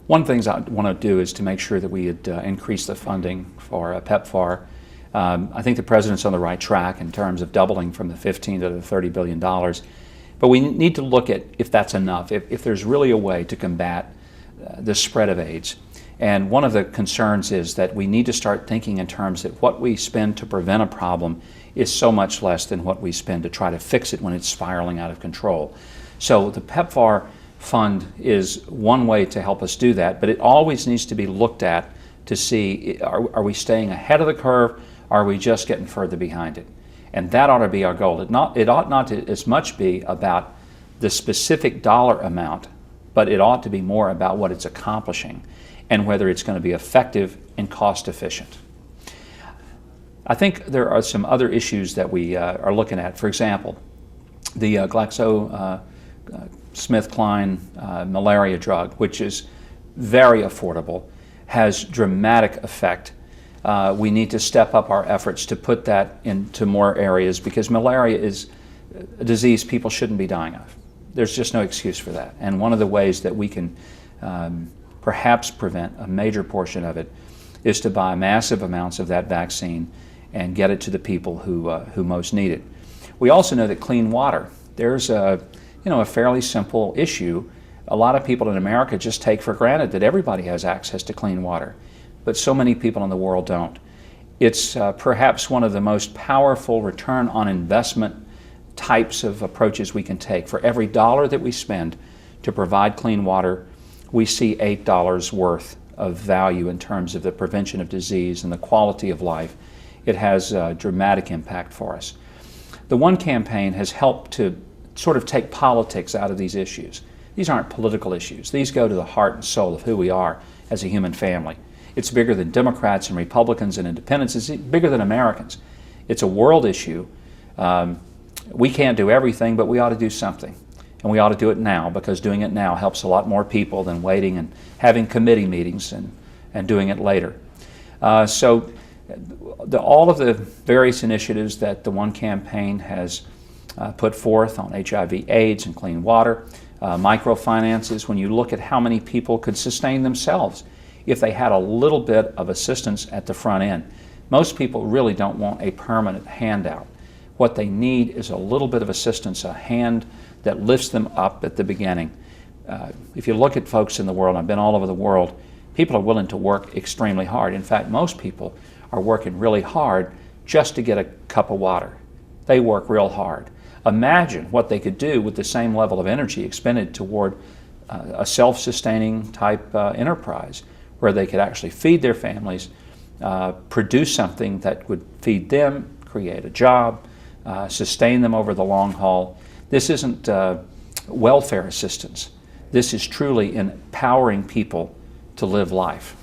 One of the things I want to do is to make sure that we had increased the funding for PEPFAR. I think the President's on the right track in terms of doubling from the $15 to the $30 billion. But we need to look at if that's enough, if there's really a way to combat the spread of AIDS. And one of the concerns is that we need to start thinking in terms that what we spend to prevent a problem is so much less than what we spend to try to fix it when it's spiraling out of control. So the PEPFAR fund is one way to help us do that, but it always needs to be looked at to see, are we staying ahead of the curve, or are we just getting further behind it? And that ought to be our goal. It ought not to as much be about the specific dollar amount, but it ought to be more about what it's accomplishing and whether it's going to be effective and cost efficient. I think there are some other issues that we are looking at. For example, the GlaxoSmithKline malaria drug, which is very affordable, has dramatic effect. We need to step up our efforts to put that into more areas because malaria is a disease people shouldn't be dying of. There's just no excuse for that. And one of the ways that we can perhaps prevent a major portion of it is to buy massive amounts of that vaccine and get it to the people who most need it. We also know that clean water, there's a fairly simple issue. A lot of people in America just take for granted that everybody has access to clean water, but so many people in the world don't. It's perhaps one of the most powerful return on investment types of approaches we can take. For every dollar that we spend to provide clean water, we see $8 worth of value in terms of the prevention of disease and the quality of life. It has a dramatic impact for us. The One campaign has helped to sort of take politics out of these issues. These aren't political issues. These go to the heart and soul of who we are as a human family. It's bigger than Democrats and Republicans and independents. It's bigger than Americans. It's a world issue. We can't do everything, but we ought to do something. And we ought to do it now, because doing it now helps a lot more people than waiting and having committee meetings and doing it later. So all of the various initiatives that the One campaign has put forth on HIV, AIDS, and clean water, microfinances, when you look at how many people could sustain themselves if they had a little bit of assistance at the front end. Most people really don't want a permanent handout. What they need is a little bit of assistance, a hand that lifts them up at the beginning. If you look at folks in the world, I've been all over the world, people are willing to work extremely hard. In fact, most people are working really hard just to get a cup of water. They work real hard. Imagine what they could do with the same level of energy expended toward a self-sustaining type enterprise, where they could actually feed their families, produce something that would feed them, create a job, sustain them over the long haul. This isn't welfare assistance. This is truly empowering people to live life.